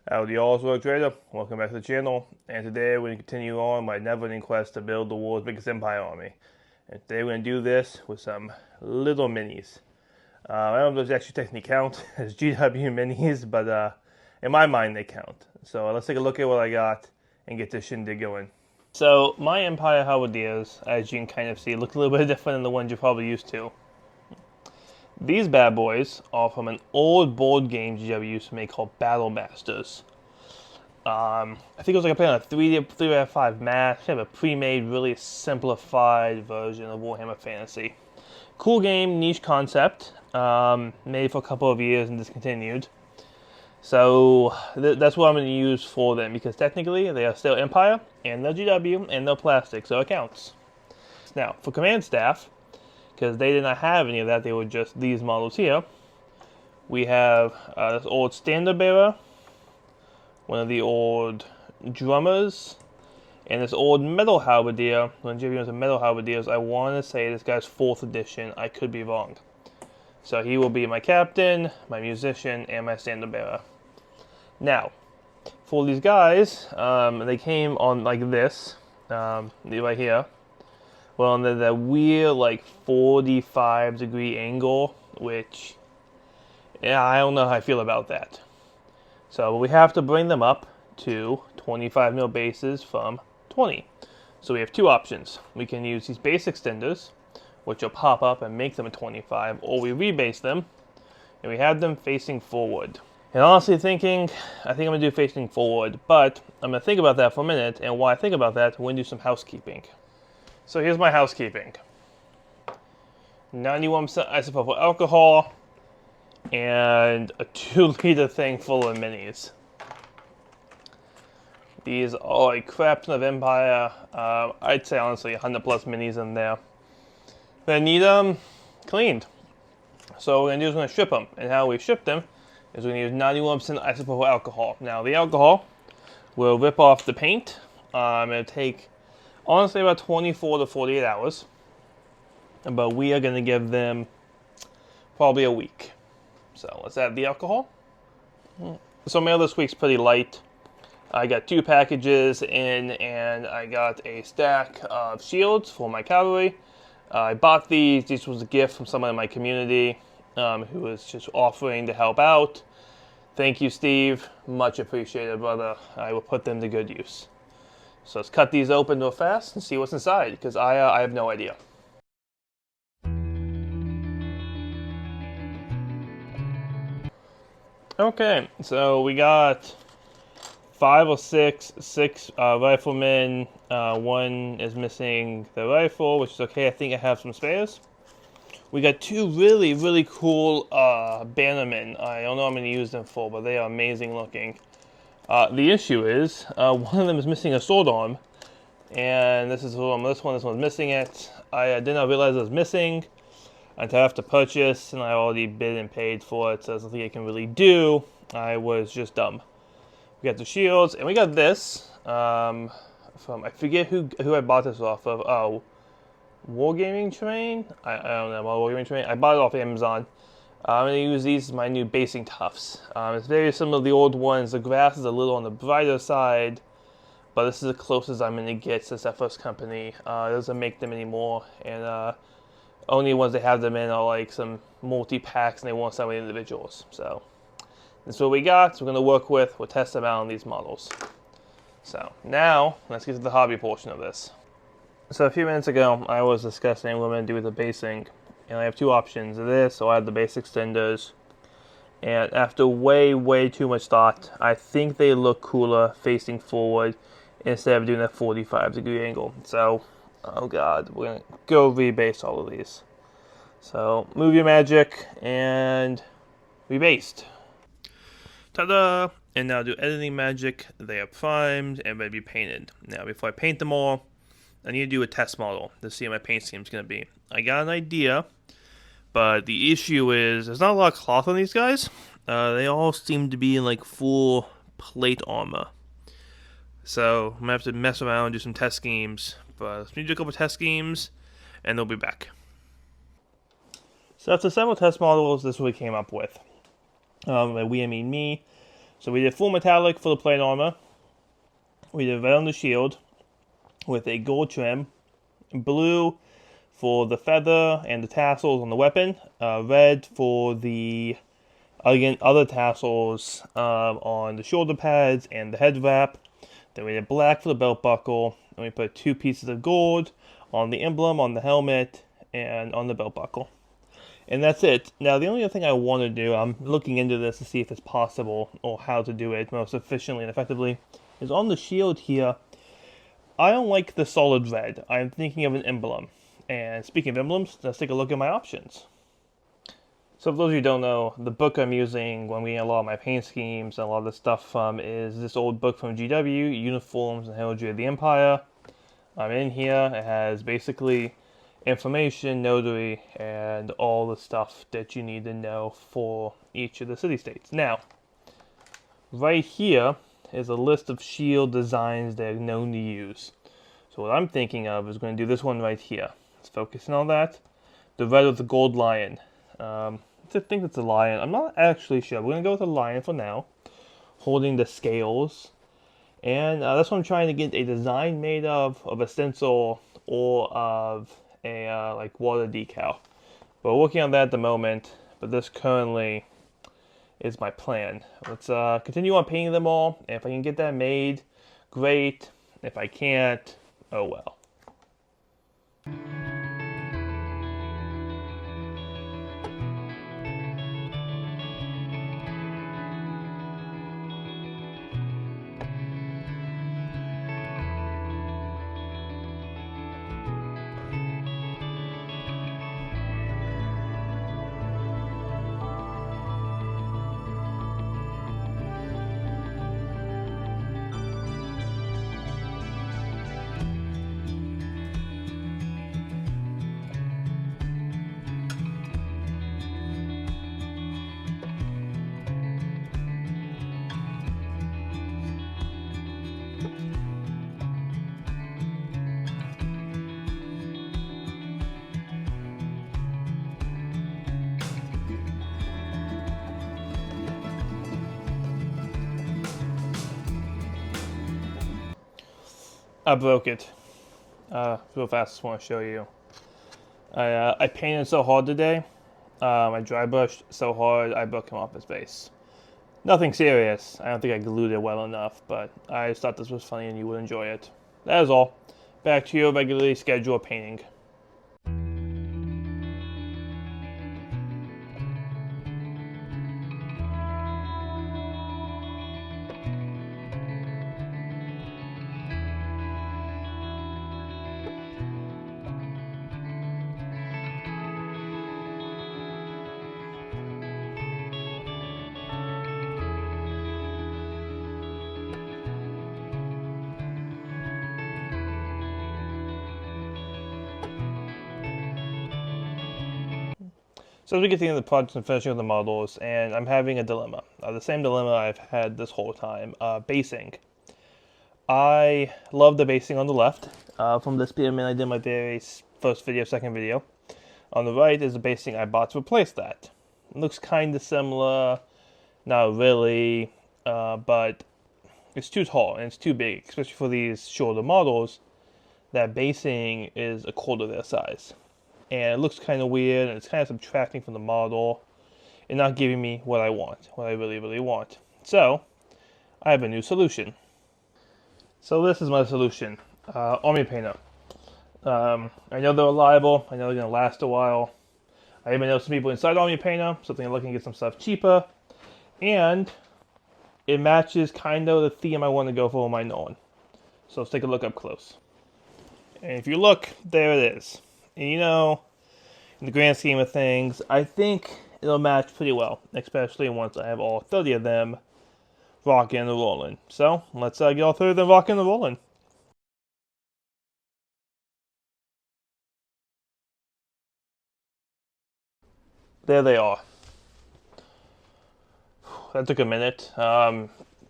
Howdy all, Sword Trader. Welcome back to the channel. And today we're going to continue on my never-ending quest to build the world's biggest empire army. And today we're going to do this with some little minis. I don't know if those actually technically count as GW minis, but in my mind they count. So let's take a look at what I got and get this shindig going. So my empire halberdiers, as you can kind of see, look a little bit different than the ones you're probably used to. These bad boys are from an old board game GW used to make called Battle Masters. I think it was like I played on a 3x5 match. Kind of a pre-made, really simplified version of Warhammer Fantasy. Cool game, niche concept. Made for a couple of years and discontinued. So that's what I'm going to use for them because technically they are still Empire and they're GW and they're plastic, so it counts. Now for command staff, because they did not have any of that, they were just these models here. We have this old standard bearer, one of the old drummers, and this old metal halberdier. When JV was a metal halberdiers, I want to say this guy's 4th edition. I could be wrong. So he will be my captain, my musician, and my standard bearer. Now, for these guys, they came on like this, right here. Well, and then that weird, like, 45-degree angle, which, yeah, I don't know how I feel about that. So we have to bring them up to 25mm bases from 20. So we have two options. We can use these base extenders, which will pop up and make them a 25, or we rebase them, and we have them facing forward. And honestly thinking, I think I'm going to do facing forward, but I'm going to think about that for a minute, and while I think about that, we're going to do some housekeeping. So here's my housekeeping. 91% isopropyl alcohol and a 2-liter thing full of minis. These are a crap ton of Empire. I'd say honestly 100 plus minis in there. They need them cleaned. So what we're going to do is we're going to strip them. And how we strip them is we're going to use 91% isopropyl alcohol. Now the alcohol will rip off the paint. It'll take honestly about 24 to 48 hours, but we are going to give them probably a week. So let's add the alcohol. So mail this week's pretty light. I got 2 packages in, and I got a stack of shields for my cavalry. I bought these. This was a gift from someone in my community who was just offering to help out. Thank you, Steve. Much appreciated, brother. I will put them to good use. So let's cut these open real fast and see what's inside, because I have no idea. Okay, so we got 5 or 6 riflemen. One is missing the rifle, which is okay. I think I have some spares. We got 2 really, really cool bannermen. I don't know what I'm going to use them for, but they are amazing looking. The issue is, one of them is missing a sword arm, and this one's missing it. I did not realize it was missing until I have to purchase, and I already bid and paid for it, so there's nothing I can really do. I was just dumb. We got the shields, and we got this, from, I forget who I bought this off of. Oh, Wargaming Train? I don't know, Wargaming Train. I bought it off Amazon. I'm going to use these as my new basing tufts. It's very similar to the old ones. The grass is a little on the brighter side, but this is the closest I'm going to get since that first company. It doesn't make them anymore, and only ones they have them in are like some multi-packs, and they want some individuals. So that's what we got. So we're going to work with. We'll test them out on these models. So now let's get to the hobby portion of this. So a few minutes ago, I was discussing what I'm going to do with the basing. And I have 2 options, this or I have the base extenders. And after way too much thought, I think they look cooler facing forward instead of doing that 45-degree angle. So, oh god, we're going to go rebase all of these. So, move your magic and rebased. Ta-da! And now do editing magic. They are primed and ready to be painted. Now, before I paint them all, I need to do a test model to see how my paint scheme is going to be. I got an idea, but the issue is there's not a lot of cloth on these guys. They all seem to be in like full plate armor. So I'm going to have to mess around and do some test schemes. But let's do a couple test schemes, and they'll be back. So after several test models, this is what we came up with. By we, I mean me. So we did full metallic for the plate armor. We did red on the shield with a gold trim, blue for the feather and the tassels on the weapon, red for the other tassels on the shoulder pads and the head wrap. Then we did black for the belt buckle, and we put 2 pieces of gold on the emblem, on the helmet, and on the belt buckle. And that's it. Now, the only other thing I want to do, I'm looking into this to see if it's possible or how to do it most efficiently and effectively, is on the shield here. I don't like the solid red. I'm thinking of an emblem. And speaking of emblems, let's take a look at my options. So for those of you who don't know, the book I'm using when we get a lot of my paint schemes and a lot of this stuff from is this old book from GW, Uniforms and Heraldry of the Empire. In here, it has basically information, notary, and all the stuff that you need to know for each of the city-states. Now, right here is a list of shield designs they're known to use. So what I'm thinking of is going to do this one right here. Let's focus on that. The red with the gold lion. I think it's a lion. I'm not actually sure. We're going to go with a lion for now, holding the scales. And that's what I'm trying to get a design made of a stencil or of a like water decal. We're working on that at the moment, but this currently is my plan. Let's continue on painting them all. And if I can get that made, great. If I can't, oh well. I broke it. Real fast, just want to show you. I painted so hard today. I dry brushed so hard, I broke him off his base. Nothing serious. I don't think I glued it well enough, but I just thought this was funny and you would enjoy it. That is all. Back to your regularly scheduled painting. So as we get to the end of the project and finishing up the models, and I'm having a dilemma. The same dilemma I've had this whole time. Basing. I love the basing on the left. From this pyramid I did my very first video, second video. On the right is the basing I bought to replace that. It looks kind of similar, not really, but it's too tall and it's too big, especially for these shorter models. That basing is a quarter their size. And it looks kind of weird, and it's kind of subtracting from the model and not giving me what I want, what I really, really want. So, I have a new solution. So this is my solution. Army Painter. I know they're reliable, I know they're going to last a while. I even know some people inside Army Painter, so they're looking to get some stuff cheaper. And it matches kind of the theme I want to go for my Nolan. So let's take a look up close. And if you look, there it is. And you know, in the grand scheme of things, I think it'll match pretty well, especially once I have all 30 of them rocking and rolling. So, let's get all 30 of them rocking and rolling. There they are. That took a minute. Time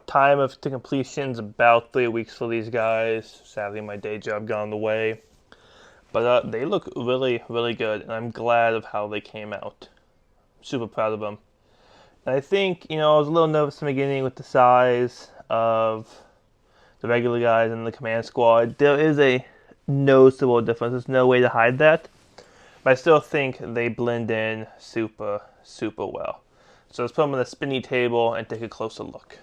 to completion is about 3 weeks for these guys. Sadly, my day job got in the way. But they look really, really good, and I'm glad of how they came out. Super proud of them. I think, I was a little nervous in the beginning with the size of the regular guys and the command squad. There is a noticeable difference. There's no way to hide that. But I still think they blend in super, super well. So let's put them on the spinny table and take a closer look.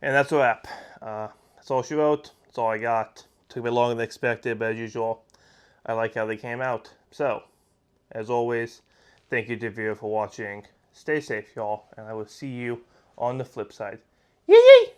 And that's a wrap. That's all she wrote. That's all I got. Took a bit longer than expected, but as usual, I like how they came out. So, as always, thank you to viewer for watching. Stay safe, y'all, and I will see you on the flip side. Yee!